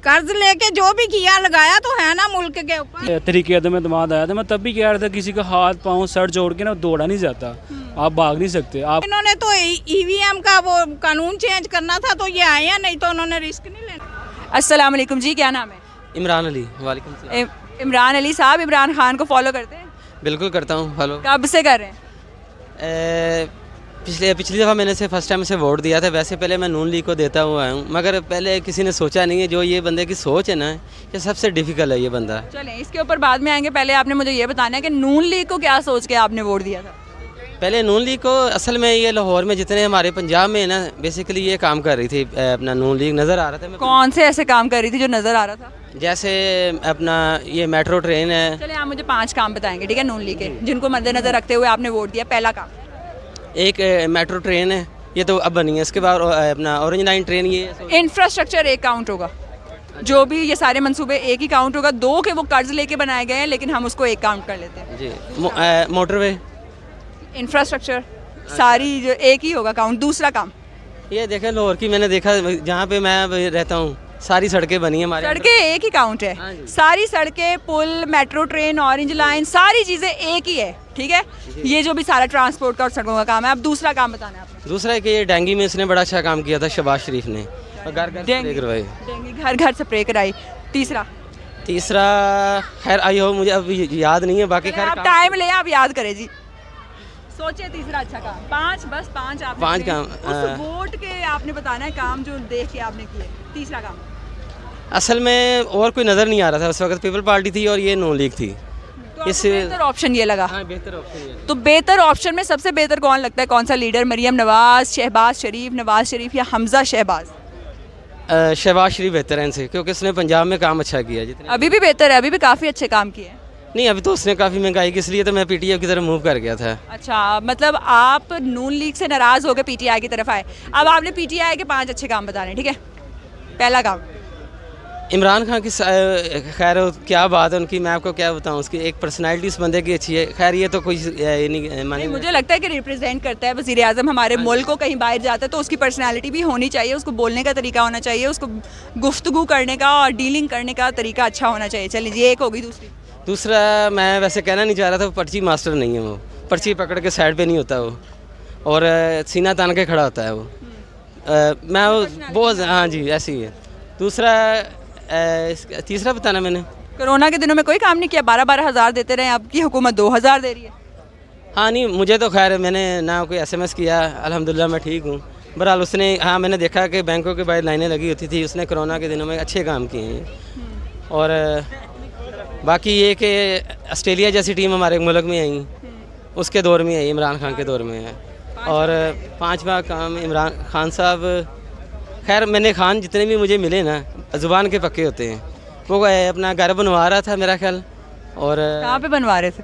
कर्ज लेके जो भी किया लगाया तो है ना मुल्क के ऊपर। तरीके अदम एतमाद आया था, मैं तब भी कह रहा था किसी का हाथ पाँव सर जोड़ के ना दौड़ा नहीं जाता, आप भाग नहीं सकते। आप इन्होंने तो ईवीएम का वो कानून चेंज करना था तो ये आए हैं, नहीं तो उन्होंने रिस्क नहीं लेना। अस्सलाम वालेकुम जी, क्या नाम है? इमरान अली। वालेकुम सलाम। इमरान अली साहब, इमरान खान को फॉलो करते हैं? बिल्कुल करता हूँ फॉलो। कब से कर रहे हैं? पिछली दफ़ा मैंने से फर्स्ट टाइम से वोट दिया था। वैसे पहले मैं नून लीग को देता हुआ आया हूँ, मगर पहले किसी ने सोचा नहीं है जो ये बंदे की सोच है ना, ये सबसे डिफ़िकल्ट है ये बंदा। चलें इसके ऊपर बाद में आएंगे, पहले आपने मुझे ये बताना है कि नून लीग को क्या सोच के आपने वोट दिया था? पहले नून लीग को असल में ये लाहौर में जितने हमारे पंजाब में है ना, बेसिकली ये काम कर रही थी। अपना नून लीग नज़र आ रहा था। कौन से ऐसे काम कर रही थी जो नज़र आ रहा था? जैसे अपना ये मेट्रो ट्रेन है। चले आप मुझे 5 काम बताएंगे, ठीक है, नून लीग के जिनको मद्देनजर रखते हुए आपने वोट दिया। पहला काम, एक मेट्रो ट्रेन है, ये तो अब बनी है। इसके बाद अपना ऑरेंज लाइन ट्रेन, ये इंफ्रास्ट्रक्चर एक काउंट होगा, जो भी ये सारे मंसूबे एक ही काउंट होगा। 2 के वो कर्ज लेके बनाए गए हैं, लेकिन हम उसको एक काउंट कर लेते हैं जी। मोटरवे, इंफ्रास्ट्रक्चर सारी जो एक ही होगा काउंट। दूसरा काम, ये देखें लाहौर की मैंने देखा जहाँ पे मैं रहता हूँ सारी सड़कें बनी हैं हमारे। सड़कें एक ही काउंट है, सारी सड़कें, पुल, मेट्रो ट्रेन, ऑरेंज लाइन, सारी चीज़ें एक ही है, ठीक है। ये जो भी सारा ट्रांसपोर्ट का और सड़कों का काम है। अब दूसरा काम बताना है आपने। दूसरा है कि ये डेंगू में इसने बड़ा अच्छा काम किया था शहबाज शरीफ ने, और घर घर स्प्रे करवाई। डेंगू घर घर स्प्रे कराई। तीसरा खैर आई हो मुझे अब याद नहीं है, बाकी खैर आप टाइम ले, आप याद करें जी, सोचे तीसरा अच्छा काम। 5 बस 5 आपने 5 काम उस वोट के आपने बताना है काम जो देख के आपने किए। तीसरा काम, असल में और कोई नज़र नहीं आ रहा था उस वक्त। पीपल पार्टी थी और ये नून लीग थी। तो इससे बेहतर ऑप्शन ये लगा। हाँ, बेहतर ऑप्शन ये। तो बेहतर ऑप्शन में सबसे बेहतर कौन लगता है? कौन सा लीडर? मरियम नवाज, शहबाज शरीफ, नवाज शरीफ या हमजा शहबाज? शहबाज शरीफ बेहतर है इनसे, क्योंकि उसने पंजाब में काम अच्छा किया। जितने अभी भी बेहतर है, अभी भी काफ़ी अच्छे काम किए हैं। नहीं, अभी तो उसने काफ़ी महंगाई की, इसलिए तो मैं पीटीआई की तरफ मूव कर गया था। अच्छा, मतलब आप नून लीग से नाराज़ होकर पीटीआई की तरफ आए। अब आपने पीटीआई के 5 अच्छे काम बताने, ठीक है। पहला काम, इमरान खान की खैर क्या बात है उनकी, मैं आपको क्या बताऊं। उसकी एक पर्सनैलिटी इस बंदे की अच्छी है। खैर ये तो कोई नहीं, मुझे लगता है कि रिप्रेजेंट करता है वज़ीर आज़म हमारे मुल्क को। कहीं बाहर जाता है तो उसकी पर्सनैलिटी भी होनी चाहिए, उसको बोलने का तरीका होना चाहिए, उसको गुफ्तगू करने का और डीलिंग करने का तरीका अच्छा होना चाहिए। चलिए जी, एक होगी। दूसरा मैं वैसे कहना नहीं चाह रहा था, वो पर्ची मास्टर नहीं है। वो पर्ची पकड़ के साइड पे नहीं होता वो, और सीना तान के खड़ा होता है वो। मैं वो हाँ जी ऐसी ही है। दूसरा तीसरा बताना मैंने, कोरोना के दिनों में कोई काम नहीं किया। 12-12 हज़ार देते रहे, आपकी हुकूमत 2,000 दे रही है। हाँ नहीं, मुझे तो खैर मैंने ना कोई SMS किया, अल्हम्दुलिल्लाह मैं ठीक हूँ। बहरहाल उसने, हाँ मैंने देखा कि बैंकों के बाहर लाइनें लगी होती थी, उसने कोरोना के दिनों में अच्छे काम किए हैं। और बाकी ये कि ऑस्ट्रेलिया जैसी टीम हमारे मुल्क में आई, उसके दौर में आई, इमरान खान के दौर में है। और 5वां काम इमरान खान साहब, खैर मैंने खान जितने भी मुझे मिले ना ज़ुबान के पक्के होते हैं। वो अपना घर बनवा रहा था मेरा ख्याल। और कहाँ पे बनवा रहे थे?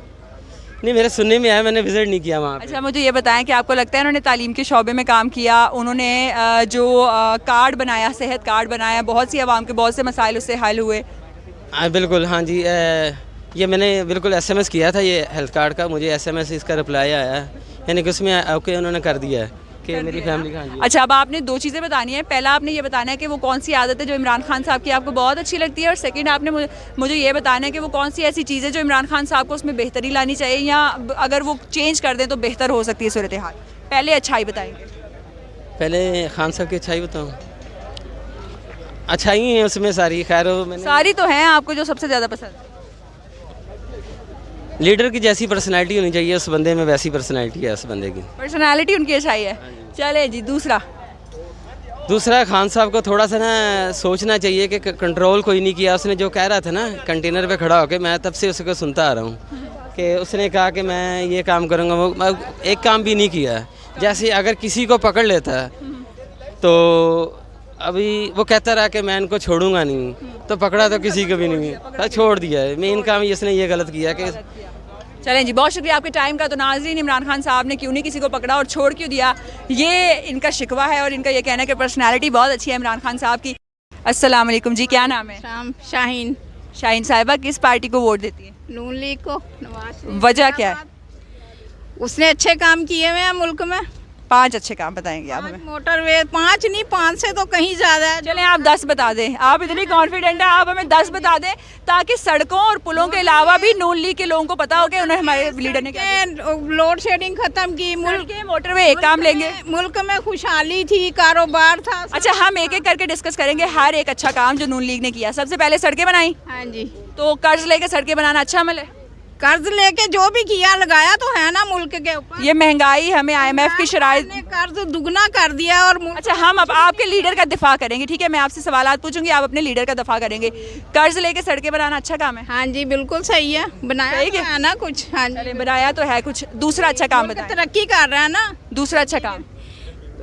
नहीं, मेरे सुनने में आया, मैंने विज़िट नहीं किया वहाँ पे। अच्छा, मुझे ये बताएं कि आपको लगता है उन्होंने तालीम के शोबे में काम किया, उन्होंने जो कार्ड बनाया, सेहत कार्ड बनाया, बहुत सी आवाम के बहुत से मसाइल उससे हल हुए? बिल्कुल, हाँ जी। ये मैंने बिल्कुल SMS किया था ये हेल्थ कार्ड का, मुझे SMS इसका रिप्लाई आया, यानी कि उसमें ओके उन्होंने कर दिया है कि मेरी फैमिली का। हाँ जी। अच्छा, अब आपने 2 चीज़ें बतानी है। पहला आपने ये बताना है कि वो कौन सी आदत है जो इमरान खान साहब की आपको बहुत अच्छी लगती है, और सेकंड आपने मुझे ये बताना है कि वो कौन सी ऐसी चीज़ है जो इमरान खान साहब को उसमें बेहतरी लानी चाहिए, या अगर वो चेंज कर दें तो बेहतर हो सकती है सूरत हाल। पहले अच्छाई बताएंगे। पहले खान साहब की अच्छाई बताऊँ? अच्छाई है उसमें सारी। खैर मैंने सारी तो हैं, आपको जो सबसे ज़्यादा पसंद है? लीडर की जैसी पर्सनैलिटी होनी चाहिए उस बंदे में, वैसी पर्सनैलिटी है उस बंदे की। पर्सनैलिटी उनकी अच्छाई है। चले जी, दूसरा खान साहब को थोड़ा सा ना सोचना चाहिए कि कंट्रोल कोई नहीं किया उसने। जो कह रहा था ना कंटेनर पे खड़ा होकर, मैं तब से उसको सुनता आ रहा हूँ कि उसने कहा कि मैं ये काम करूँगा, वो एक काम भी नहीं किया। जैसे अगर किसी को पकड़ लेता तो अभी वो कहता रहा कि मैं इनको छोड़ूंगा नहीं, तो पकड़ा तो किसी को भी नहीं, छोड़ दिया है। मेन काम इसने ये गलत किया कि चलें जी, बहुत शुक्रिया आपके टाइम का। तो नाज़रीन, इमरान खान साहब ने क्यों नहीं किसी को पकड़ा और छोड़ क्यों दिया, ये इनका शिकवा है, और इनका ये कहना है कि पर्सनैलिटी बहुत अच्छी है इमरान खान साहब की। अस्सलाम वालेकुम जी, क्या नाम है? शाहीन। शाहीन साहिबा, किस पार्टी को वोट देती है? नून लीग को। वजह क्या है? उसने अच्छे काम किए हुए हैं मुल्क में। 5 अच्छे काम बताएंगे आप हमें। मोटरवे 5 नहीं, 5 से तो कहीं ज़्यादा है। चलें आप 10 बता दें, आप इतनी कॉन्फिडेंट है, आप हमें 10 बता दें ताकि सड़कों और पुलों के अलावा भी नून लीग के लोगों को पता हो कि उन्हें हमारे लीडर ने क्या किया। लोड शेडिंग खत्म की, मुल्क के मोटरवे एक काम लेंगे। मुल्क में खुशहाली थी, कारोबार था। अच्छा, हम एक एक करके डिस्कस करेंगे हर एक अच्छा काम जो नून लीग ने किया। सबसे पहले सड़कें बनाई, हाँ जी। तो कर्ज लेके सड़कें बनाना अच्छा अमल है? कर्ज लेके जो भी किया लगाया तो है ना मुल्क के ऊपर। ये महंगाई हमें IMF की शराइत ने कर्ज दुगना कर दिया और मुल्क। अच्छा, हम अब आपके लीडर का दिफा करेंगे, ठीक है? मैं आपसे सवालात पूछूंगी, आप अपने लीडर का दिफा करेंगे। कर्ज लेके सड़कें बनाना अच्छा काम है? हाँ जी बिल्कुल सही है, बनाया सही तो है ना कुछ। हाँ जी, बनाया तो है कुछ। दूसरा अच्छा काम मुल्क बताएं। तरक्की कर रहा है ना। दूसरा अच्छा काम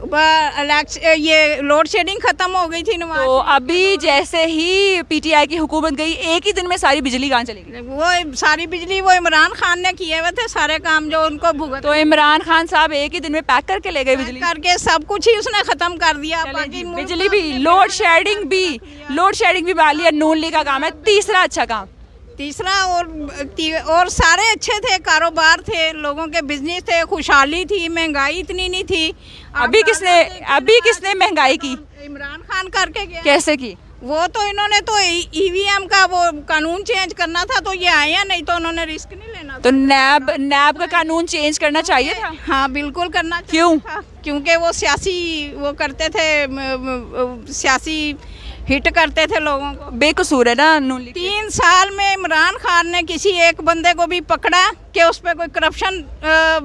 ये लोड शेडिंग खत्म हो गई थी नवाज। तो अभी जैसे ही PTI की हुकूमत गई, एक ही दिन में सारी बिजली कहाँ चलेगी? वो सारी बिजली वो इमरान खान ने किए हुए थे सारे काम जो उनको भुगत तो इमरान खान साहब एक ही दिन में पैक करके ले गए बिजली करके सब कुछ ही उसने खत्म कर दिया। बाकी बिजली भी, लोड शेडिंग भी बहाली है, नून लीग का काम है। तीसरा अच्छा काम? तीसरा और सारे अच्छे थे, कारोबार थे, लोगों के बिजनेस थे, खुशहाली थी, महंगाई इतनी नहीं थी। अभी किसने महंगाई की? इमरान खान करके गया। कैसे की? वो तो इन्होंने तो EVM का वो कानून चेंज करना था तो ये आए हैं, नहीं तो उन्होंने रिस्क नहीं लेना। तो नैब का कानून चेंज करना चाहिए था। हाँ बिल्कुल करना चाहिए क्यों? था, क्योंकि वो सियासी वो करते थे, सियासी हिट करते थे लोगों को। बेकसूर है ना नून लीग। 3 साल में इमरान खान ने किसी एक बंदे को भी पकड़ा कि उस पर कोई करप्शन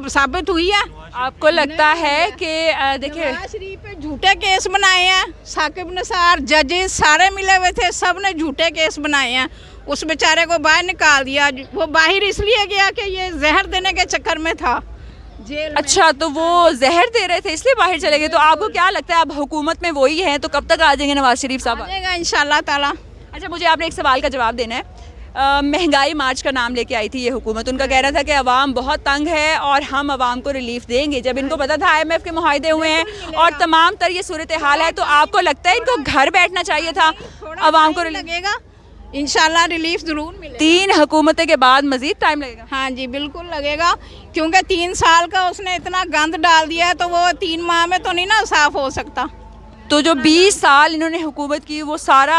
साबित हुई है? आपको लगता है कि देखिए नवाज शरीफ पे झूठे केस बनाए हैं, साकिब निसार जजेस सारे मिले हुए थे, सब ने झूठे केस बनाए हैं। उस बेचारे को बाहर निकाल दिया। वो बाहर इसलिए गया कि ये जहर देने के चक्कर में था जेल में। अच्छा, तो वो जहर दे रहे थे इसलिए बाहर चले गए। तो आपको क्या लगता है अब हुकूमत में वही है तो कब तक आ जाएंगे नवाज शरीफ साहब? आ जाएगा इंशाल्लाह ताला। अच्छा, मुझे आपने एक सवाल का जवाब देना है। महंगाई मार्च का नाम लेके आई थी ये हुकूमत। उनका कहना था कि अवाम बहुत तंग है और हम अवाम को रिलीफ देंगे। जब इनको पता था IMF के मुआहदे हुए हैं और तमाम तर ये सूरत हाल है, तो आपको लगता है इनको घर बैठना चाहिए था? अवाम को रिलीफ लगेगा इंशाल्लाह, रिलीफ जरूर मिलेगा। 3 हुकूमतें के बाद मजीद टाइम लगेगा? हाँ जी बिल्कुल लगेगा, क्योंकि 3 साल का उसने इतना गंद डाल दिया है तो वो 3 माह में तो नहीं ना साफ हो सकता। तो जो 20 साल इन्होंने हुकूमत की वो सारा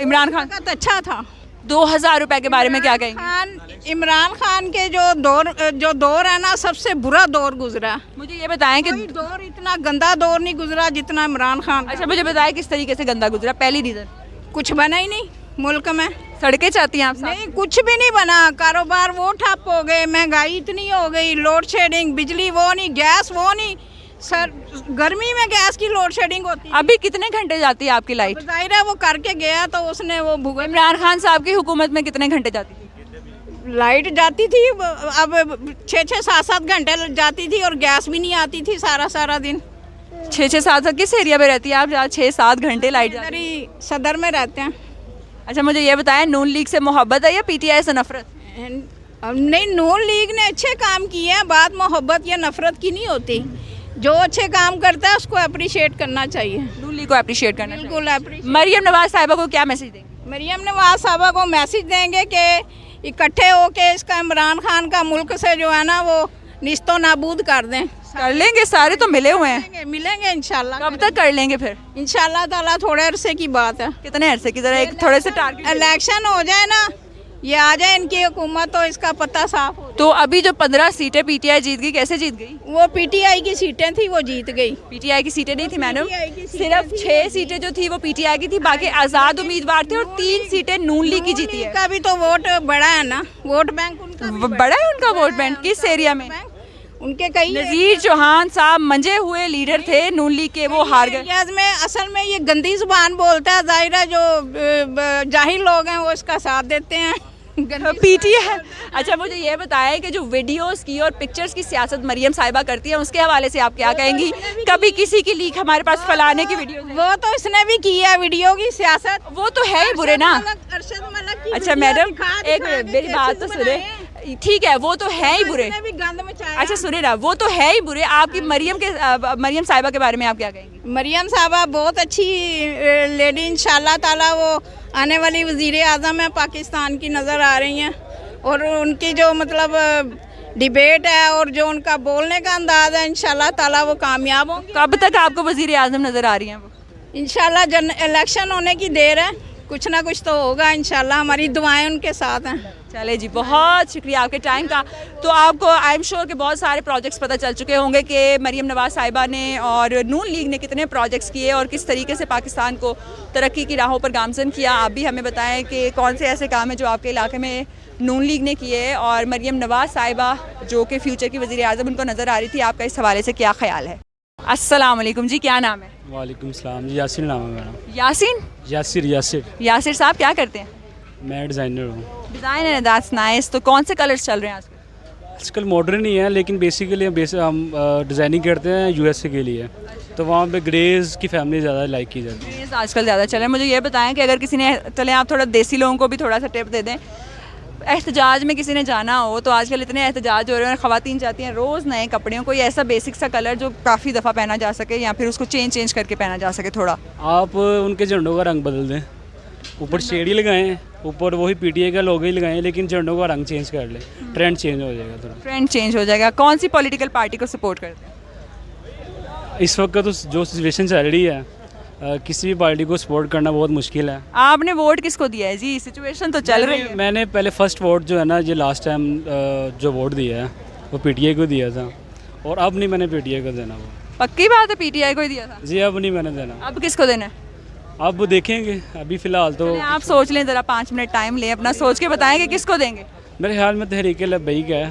इमरान खान का अच्छा था। 2000 रुपए के बारे में क्या कहेंगे? इमरान खान के जो दौर है ना, सबसे बुरा दौर गुजरा। मुझे ये बताएं कि कोई दौर इतना गंदा दौर नहीं गुजरा जितना इमरान खान। अच्छा, मुझे बताएं किस तरीके से गंदा गुजरा? पहली रीजन कुछ बना ही नहीं मुल्क में। सड़कें चाहती हैं आप साहब? नहीं, कुछ भी नहीं बना। कारोबार वो ठप हो गए, महंगाई इतनी हो गई, लोड शेडिंग, बिजली वो नहीं, गैस वो नहीं। सर गर्मी में गैस की लोड शेडिंग होती है। अभी कितने घंटे जाती है आपकी लाइट? जाहिर है वो करके गया तो उसने वो भुगत। इमरान खान साहब की हुकूमत में कितने घंटे जाती थी लाइट? जाती थी अब 6-6, 7-7 घंटे जाती थी और गैस भी नहीं आती थी सारा दिन। 6-6, 7 किस एरिया में रहती है आप जहाँ 6-7 घंटे लाइट जाती है? इधर ही सदर में रहते हैं। अच्छा, मुझे ये बताएं नून लीग से मोहब्बत है या PTI से नफरत? नहीं, नून लीग ने अच्छे काम किए हैं, बात मोहब्बत या नफरत की नहीं होती। जो अच्छे काम करता है उसको अप्रिशिएट करना चाहिए, नून लीग को अप्रिशिएट करना चाहिए। बिल्कुल अप्रिशिएट। मरियम नवाज साहिबा को क्या मैसेज देंगे? मरियम नवाज साहिबा को मैसेज देंगे कि इकट्ठे होके इसका इमरान खान का मुल्क से जो है ना वो निस्तो नाबूद कर दें। कर लेंगे, सारे तो मिले हुए हैं। मिलेंगे इंशाल्लाह। कब तक कर लेंगे फिर? इंशाल्लाह ताला थोड़े अरसे की बात है। कितने अरसे की? जरा एक थोड़े से टारगेट। इलेक्शन हो जाए ना, ये आ जाए इनकी हुकूमत तो इसका पता साफ हो। तो अभी जो 15 सीटें PTI जीत गई, कैसे जीत गई? वो PTI की सीटें थी, वो जीत गई। PTI की सीटें नहीं थी मैडम, PTI की सीटें सिर्फ थी। 6 सीटें जो थी वो PTI की थी, बाकी आज़ाद उम्मीदवार थे और 3 सीटें नून लीग की जीती है। का भी तो वोट बड़ा है ना, वोट बैंक उनका भी बड़ा है उनका वोट बैंक। किस एरिया में? उनके कई नज़ीर चौहान साहब मंजे हुए लीडर थे नून लीग के, वो हार गए। एरियाज में असल में ये गंदी जुबान बोलता है, जाहिर है जो जाहिल लोग हैं वो इसका साथ देते हैं। PTI। अच्छा, मुझे ये बताएं कि जो वीडियोस की और पिक्चर्स की सियासत मरियम साहिबा करती है उसके हवाले से आप क्या कहेंगी? कभी किसी की लीक हमारे पास फलाने की वीडियो? वो तो इसने भी की है वीडियो की सियासत। वो तो है ही बुरे ना। अरशद मलिक की अच्छा वीडियो मैडम, दिखा एक के मिनट मेरी बात तो कैसे सुने। बनाए। ठीक है, वो तो है ही बुरे। इसने भी गंद मचाया। अच्छा सुने ना, वो तो है ही बुरे। आपकी मरियम साहिबा के बारे में आप क्या कहेंगी? मरियम साहिबा बहुत अच्छी लेडी, इंशाल्लाह ताला वो आने वाली वज़ीर आज़म है पाकिस्तान की नज़र आ रही हैं। और उनकी जो मतलब डिबेट है और जो उनका बोलने का अंदाज़ है, इंशाल्लाह ताला वो कामयाब होंगे। कब तक आपको वज़ीर आज़म नज़र आ रही हैं वो? इंशाल्लाह इलेक्शन होने की देर है, कुछ ना कुछ तो होगा इंशाल्लाह, हमारी दुआएं उनके साथ हैं। चले जी, बहुत शुक्रिया आपके टाइम का। तो आपको आई एम श्योर कि बहुत सारे प्रोजेक्ट्स पता चल चुके होंगे कि मरीम नवाज़ साहिबा ने और नून लीग ने कितने प्रोजेक्ट्स किए और किस तरीके से पाकिस्तान को तरक्की की राहों पर गामजन किया। आप भी हमें बताएं कि कौन से ऐसे काम हैं जो आपके इलाके में नून लीग ने किए और मरीम नवाज़ साहिबा जो कि फ्यूचर की वज़ीर आज़म उनको नज़र आ रही थी, आपका इस हवाले से क्या ख्याल है? अस्सलाम वालेकुम जी, क्या नाम है? वालेकुम सलाम जी, यासिर नाम है मेरा। यासीन? यासिर यासिर यासिर साहब क्या करते हैं? मैं डिज़ाइनर हूँ। Designer, that's nice. तो कौन से कलर्स चल रहे हैं आजकल? आजकल मॉडर्न ही है, लेकिन बेसिकली हम डिज़ाइनिंग करते हैं यूएसए के लिए, तो वहाँ पे ग्रेज की फैमिली ज़्यादा लाइक की जाती है। ग्रेज आजकल ज़्यादा चल रहा है। मुझे ये बताएं कि अगर किसी ने, चलें आप थोड़ा देसी लोगों को भी थोड़ा सा टिप दे दें, एहतजाज में किसी ने जाना हो तो आजकल इतने एहतजाज हो रहे हैं और ख़वातीन चाहती हैं रोज़ नए कपड़े, कोई ऐसा बेसिक सा कलर जो काफ़ी दफ़ा पहना जा सके या फिर उसको चेंज करके पहना जा सके थोड़ा। आप उनके झंडों का रंग बदल दें, ऊपर शेडी लगाएं, ऊपर वही पीटीआई का लोगो ही लगाएं, लेकिन झंडों का रंग चेंज कर लें, ट्रेंड चेंज हो जाएगा थोड़ा। ट्रेंड चेंज हो जाएगा। कौन सी पॉलिटिकल पार्टी को सपोर्ट करते हैं? इस वक्त तो जो सिचुएशन चल रही है, किसी भी पार्टी को सपोर्ट करना बहुत मुश्किल है। आपने वोट किसको दिया है जी? सिचुएशन तो चल रही है। मैंने पहले फर्स्ट वोट जो है ना, ये लास्ट टाइम जो वोट दिया है वो पीटीआई को दिया था, और अब नहीं मैंने पीटीआई को देना। वो पक्की बात है, पीटीआई को ही दिया था? जी, अब नहीं मैंने देना। अब किसको देना है? अब देखेंगे, अभी फ़िलहाल तो चलें, आप सोच लें, ज़रा 5 मिनट टाइम लें, अपना सोच के बताएं कि किसको देंगे। मेरे ख्याल में तहरीक लब्बैक है,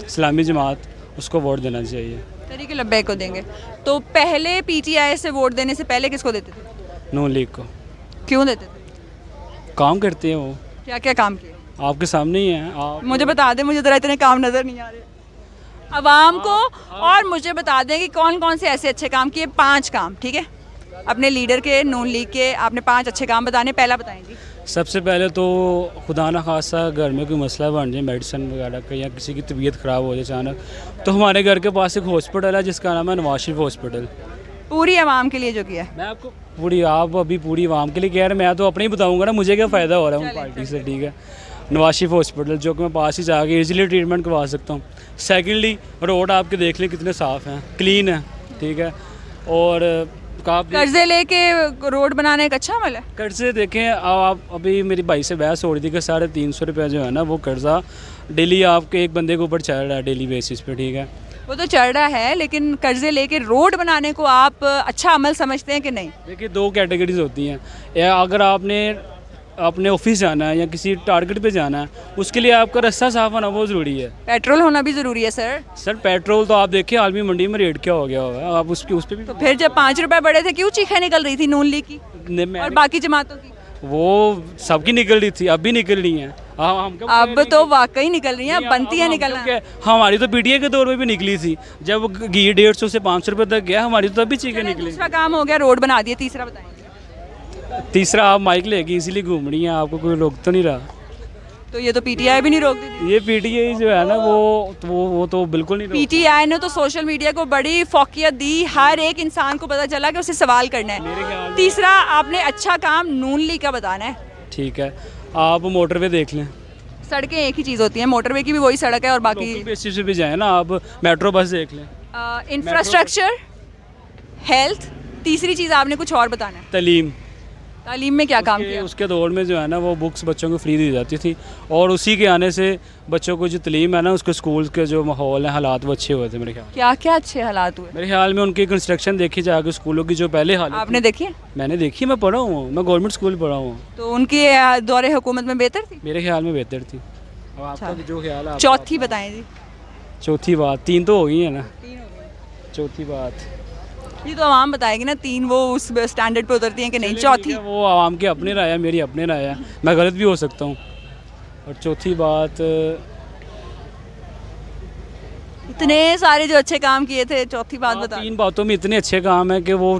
इस्लामी जमात, उसको वोट देना चाहिए। तहरीक लब्बैक को देंगे। तो पहले पीटीआई से वोट देने से पहले किसको देते थे? नून लीग को। क्यों देते थे? काम करते हैं वो, क्या क्या काम किए? आपके सामने ही है। आप मुझे बता दें, मुझे ज़रा इतने काम नज़र नहीं आ रहे अवाम को। और मुझे बता दें कि कौन कौन से ऐसे अच्छे काम किए, 5 काम, ठीक है, अपने लीडर के, नून लीग के, आपने 5 अच्छे काम बताने। पहला बताएं जी। सबसे पहले तो खुदा न खासा घर में कोई मसला बन जाए, मेडिसिन वगैरह का, या किसी की तबीयत ख़राब हो जाए अचानक, तो हमारे घर के पास एक हॉस्पिटल है जिसका नाम है नवाज शरीफ हॉस्पिटल। पूरी आवाम के लिए जो किया है। मैं आपको आप अभी पूरी आवाम के लिए कह रहे हैं, मैं तो अपने ही बताऊंगा ना, मुझे क्या फ़ायदा हो रहा है उन पार्टी से, ठीक है। नवाज शरीफ हॉस्पिटल जो कि मैं पास ही जाके इजीली ट्रीटमेंट करवा सकता हूँ। सेकेंडली, रोड आपके देख लें कितने साफ़ हैं, क्लीन है, ठीक है। और कर्जे लेके रोड बनाने का अच्छा अमल है। कर्जे देखें, आप अभी मेरी भाई से बहस हो रही थी कि 350 रुपये जो है ना, वो कर्जा डेली आपके एक बंदे के ऊपर चढ़ रहा है, डेली बेसिस पे, ठीक है। वो तो चढ़ रहा है, लेकिन कर्जे लेके रोड बनाने को आप अच्छा अमल समझते हैं कि नहीं? देखिए, 2 कैटेगरीज होती हैं। या अगर आपने अपने ऑफिस जाना है या किसी टारगेट पे जाना है, उसके लिए आपका रास्ता साफ होना बहुत ज़रूरी है। पेट्रोल होना भी ज़रूरी है सर। पेट्रोल तो आप देखिए आलमी मंडी में रेट क्या हो गया होगा, आप उस पर भी तो फिर जब 5 रुपए बढ़े थे, क्यों चीखें निकल रही थी नून लीग की और बाकी जमातों की? वो सबकी निकल रही थी, अब भी निकल रही हैं। अब तो वाकई निकल रही हैं, बनती है निकलना। हमारी तो पीटीआई के दौर में भी निकली थी, जब घी 150 से 500 रुपये तक गया, हमारी तो तब भी चीखें निकली। दूसरा काम हो गया, रोड बना दिए। तीसरा बताएंगे। तीसरा, आप माइक लेके इसीलिए घूम रही हैं, आपको कोई रोक तो नहीं रहा। तो ये तो पीटीआई भी नहीं रोक देती। ये पीटीआई जो है ना, वो तो बिल्कुल नहीं। पीटीआई ने तो सोशल मीडिया को बड़ी फोकियत दी, हर एक इंसान को पता चला कि उसे सवाल करना है। तीसरा, आपने अच्छा काम नून लीग का बताना है। ठीक है, आप मोटरवे देख लें। सड़कें एक ही चीज़ होती हैं, मोटरवे की भी वही सड़क है और बाकी बेसिस पे भी जाए ना, आप मेट्रो बस देख लें। Infrastructure, health. तीसरी चीज़ आपने कुछ और बताना है। तालीम में क्या काम किया? उसके दौर में जो है ना, वो बुक्स बच्चों को फ्री दी जाती थी, और उसी के आने से बच्चों को जो तालीम है ना, उसके स्कूल के जो माहौल है, हालात वो अच्छे हुए थे मेरे ख्याल। क्या क्या अच्छे हालात हुए? मेरे ख्याल में उनकी कंस्ट्रक्शन देखी जाके स्कूलों की जो पहले हालत आपने देखी है? मैंने देखी, मैं पढ़ा हूँ, मैं गवर्नमेंट स्कूल पढ़ा हूँ। तो उनकी दौरे हुकूमत में बेहतर थी? मेरे ख्याल में बेहतर थी। अब आपका जो ख्याल है। चौथी बताएं जी। चौथी बात, 3 तो हो गई है ना, चौथी बात ये तो आवाम बताएगी ना, 3 वो उस स्टैंडर्ड पे उतरती हैं कि नहीं। चौथी, वो आवाम की अपनी राय है, मेरी अपनी राय है, मैं गलत भी हो सकता हूँ। और चौथी बात, इतने सारे जो अच्छे काम किए थे, चौथी बात बता। 3 बातों में इतने अच्छे काम हैं कि वो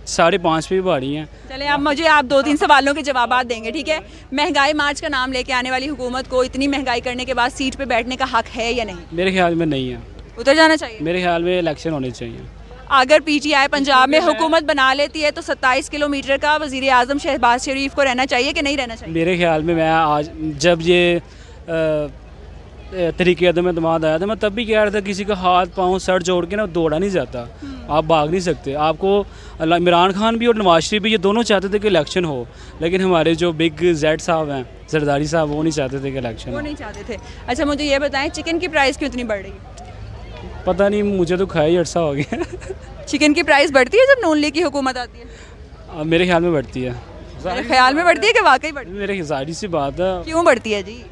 5.5 पे भी भारी हैं। चले, आप मुझे 2-3 सवालों के जवाब देंगे, ठीक है। महंगाई मार्च का नाम लेके आने वाली हुकूमत को इतनी महंगाई करने के बाद सीट पे बैठने का हक है या नहीं? मेरे ख्याल में नहीं है, उतर जाना चाहिए। मेरे ख्याल में इलेक्शन होने चाहिए। अगर पीटीआई पंजाब में हुकूमत बना लेती है तो 27 किलोमीटर का वज़ीर आज़म शहबाज शरीफ को रहना चाहिए कि नहीं रहना चाहिए? मेरे ख्याल में, मैं आज जब ये तरीके अदम एतमाद आया था, मैं तब भी कह रहा था किसी का हाथ पाँव सर जोड़ के ना दौड़ा नहीं जाता, आप भाग नहीं सकते। आपको इमरान खान भी और नवाज शरीफ भी ये दोनों चाहते थे कि इलेक्शन हो, लेकिन हमारे जो बिग जेड साहब हैं, जरदारी साहब, वो नहीं चाहते थे कि इलेक्शन वो हो। नहीं चाहते थे। अच्छा मुझे ये बताएं, चिकन की प्राइस क्यों इतनी बढ़ रही है? पता नहीं, मुझे तो खाया ही अरसा हो गया। चिकन की प्राइस बढ़ती है जब नून लीग की हुकूमत आती है? अब मेरे ख्याल में बढ़ती है, मेरे ख्याल में बढ़ती है कि वाकई बढ़ती मेरे जाहिर सी बात है। है? क्यों बढ़ती है जी?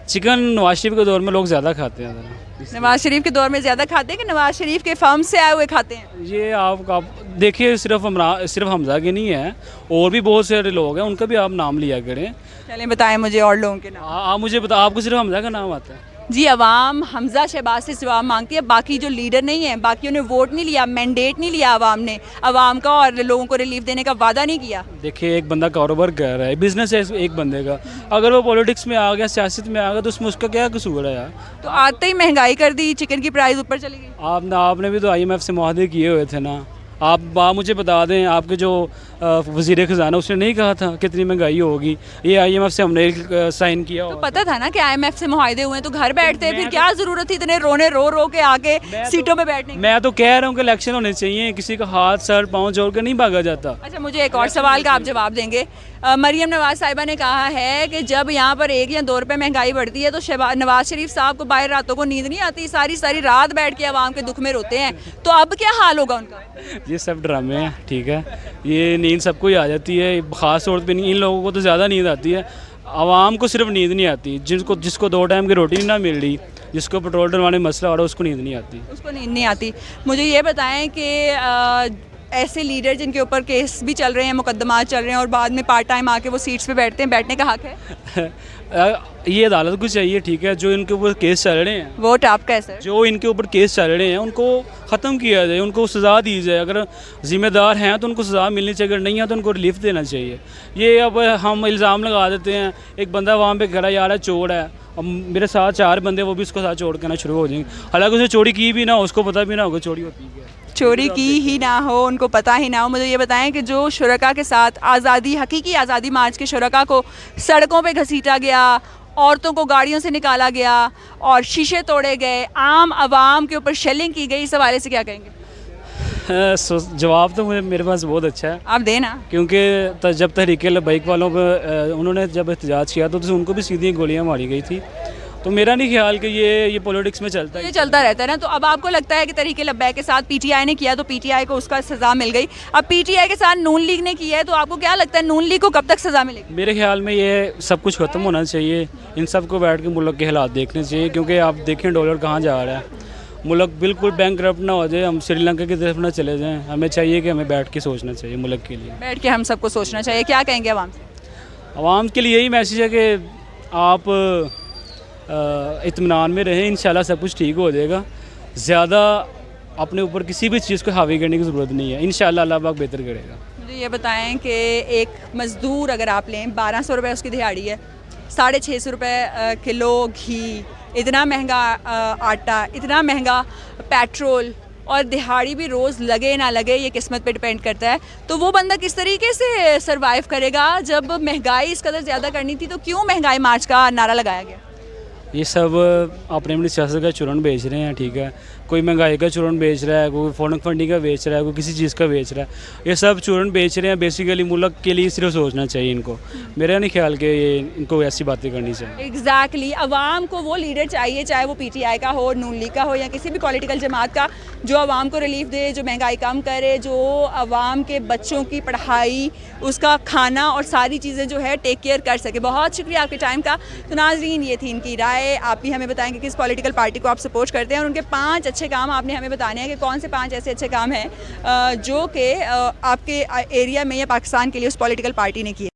चिकन नवाज शरीफ के दौर में लोग ज़्यादा खाते हैं ज़रा। नवाज शरीफ के दौर में ज़्यादा खाते हैं कि नवाज शरीफ के फर्म से आए हुए खाते हैं? ये आप देखिए, सिर्फ हमजा के नहीं है, और भी बहुत सारे लोग हैं, उनका भी आप नाम लिया करें। चलें बताएं मुझे और लोगों के नाम। आप मुझे बता, आपको सिर्फ हमजा का नाम आता है? जी, अवाम हमजा शहबाज से जवाब मांगती है, बाकी जो लीडर नहीं है, बाकियों ने वोट नहीं लिया, मैंडेट नहीं लिया अवाम ने, अवाम का, और लोगों को रिलीफ देने का वादा नहीं किया। देखिए, एक बंदा कारोबार कर रहा है, बिजनेस है एक बंदे का, अगर वो पॉलिटिक्स में आ गया, सियासत में आ गया, तो उसमें उसका क्या कसूर है यार? तो आते ही महंगाई कर दी, चिकन की प्राइस ऊपर चली गई। आपने भी तो IMF से मुआहदे किए हुए थे ना। आप मुझे बता दें, आपके जो वज़ीर ख़जाना, उसने नहीं कहा था कितनी महंगाई होगी, ये IMF से हमने साइन किया तो हुआ। पता था ना कि IMF से मुआहदे हुए हैं, तो घर बैठते, फिर क्या ज़रूरत थी इतने रो के आके सीटों पे बैठने की? मैं तो कह रहा हूँ कि इलेक्शन होने चाहिए, किसी का हाथ सर पाँव जोड़ कर नहीं भागा जाता। अच्छा मुझे एक और सवाल का आप जवाब देंगे। मरियम नवाज साहिबा ने कहा है कि जब यहाँ पर 1 या 2 रुपये महंगाई बढ़ती है तो नवाज शरीफ साहब को बाहर रातों को नींद नहीं आती, सारी सारी रात बैठ के आवाम के दुख में रोते हैं, तो अब क्या हाल होगा उनका? ये सब ड्रामे हैं, ठीक है, ये नींद सबको ही आ जाती है, ख़ास तौर पे नहीं, इन लोगों को तो ज़्यादा नींद आती है। आवाम को सिर्फ नींद नहीं आती, जिसको 2 टाइम की रोटी ना मिल रही, जिसको पेट्रोल डलवाने में मसला हो रहा है, उसको नींद नहीं आती। उसको नींद नहीं आती। मुझे ये बताएं कि ऐसे लीडर जिनके ऊपर केस भी चल रहे हैं, मुकदमात चल रहे हैं, और बाद में पार्ट टाइम आके वो सीट्स पे बैठते हैं, बैठने का हक है? ये अदालत को चाहिए, ठीक है, जो इनके ऊपर केस चल रहे हैं, वोट आपका है सर? जो इनके ऊपर केस चल रहे हैं उनको ख़त्म किया जाए, उनको सज़ा दी जाए। अगर ज़िम्मेदार हैं तो उनको सज़ा मिलनी चाहिए, अगर नहीं है तो उनको रिलीफ देना चाहिए। ये अब हम इल्ज़ाम लगा देते हैं, एक बंदा वहाँ पे खड़ा यार है, चोर है, अब मेरे साथ 4 बंदे, वो भी उसको साथ चोर करना शुरू हो जाएंगे, हालांकि उसने चोरी की भी ना, उसको पता भी ना होगा चोरी होती है। चोरी की ही ना हो, उनको पता ही ना हो। मुझे ये बताएं कि जो शुरका के साथ आज़ादी, हकीकी आज़ादी मार्च के शुरका को सड़कों पे घसीटा गया, औरतों को गाड़ियों से निकाला गया और शीशे तोड़े गए, आम आवाम के ऊपर शेलिंग की गई, इस हवाले से क्या कहेंगे? जवाब तो मेरे पास बहुत अच्छा है, आप देना। क्योंकि जब तहरीके लब्बैक वालों पर उन्होंने जब एहतजाज किया तो उनको भी सीधी गोलियां मारी गई थी, तो मेरा नहीं ख्याल कि ये पॉलिटिक्स में चलता है, ये चलता रहता है ना। तो अब आपको लगता है कि तहरीके लब्बैक के साथ PTI ने किया तो PTI को उसका सज़ा मिल गई, अब PTI के साथ नून लीग ने किया है, तो आपको क्या लगता है नून लीग को कब तक सज़ा मिलेगी? मेरे ख्याल में ये सब कुछ ख़त्म होना चाहिए, इन सब को बैठ के मुल्क के हालात देखने चाहिए, क्योंकि आप देखें डॉलर कहाँ जा रहा है, मुल्क बिल्कुल बैंकरप्ट ना हो जाए, हम श्रीलंका की तरफ ना चले जाएं। हमें चाहिए कि हमें बैठ के सोचना चाहिए मुल्क के लिए, बैठ के हम सबको सोचना चाहिए। क्या कहेंगे आवाम से? आवाम के लिए यही मैसेज है कि आप इत्मीनान में रहें, इंशाल्लाह सब कुछ ठीक हो जाएगा। ज़्यादा अपने ऊपर किसी भी चीज़ को हावी करने की ज़रूरत नहीं है, इंशाल्लाह अल्लाह पाक बेहतर करेगा। मुझे ये बताएं कि एक मज़दूर अगर आप लें, 1200 रुपये उसकी दिहाड़ी है, 650 रुपये किलो घी, इतना महंगा आटा, इतना महंगा पेट्रोल, और दिहाड़ी भी रोज़ लगे ना लगे ये किस्मत पे डिपेंड करता है। तो वो बंदा किस तरीके से सरवाइव करेगा? जब महंगाई इस कदर ज़्यादा करनी थी तो क्यों महंगाई मार्च का नारा लगाया गया? ये सब अपने अपनी सियासत का चूरन बेच रहे हैं, ठीक है, कोई महंगाई का चूरन बेच रहा है, कोई फॉरेन फंडिंग का बेच रहा है, कोई किसी चीज़ का बेच रहा है, ये सब चूरन बेच रहे हैं। बेसिकली मुल्क के लिए सिर्फ सोचना चाहिए इनको, मेरा नहीं ख्याल कि ये इनको ऐसी बातें करनी चाहिए। एग्जैक्टली अवाम को वो लीडर चाहिए, चाहे वो PTI का हो, नून लीग का हो, या किसी भी पॉलिटिकल जमात का, जो अवाम को रिलीफ दे, जो महंगाई कम करे, जो अवाम के बच्चों की पढ़ाई, उसका खाना और सारी चीज़ें जो है टेक केयर कर सके। बहुत शुक्रिया आपके टाइम का। तो नाज़रीन, ये थी इनकी राय। आप भी हमें बताएंगे किस पॉलिटिकल पार्टी को आप सपोर्ट करते हैं, और उनके 5 अच्छे काम आपने हमें बताने हैं कि कौन से 5 ऐसे अच्छे काम हैं जो कि आपके एरिया में या पाकिस्तान के लिए उस पॉलिटिकल पार्टी ने किए।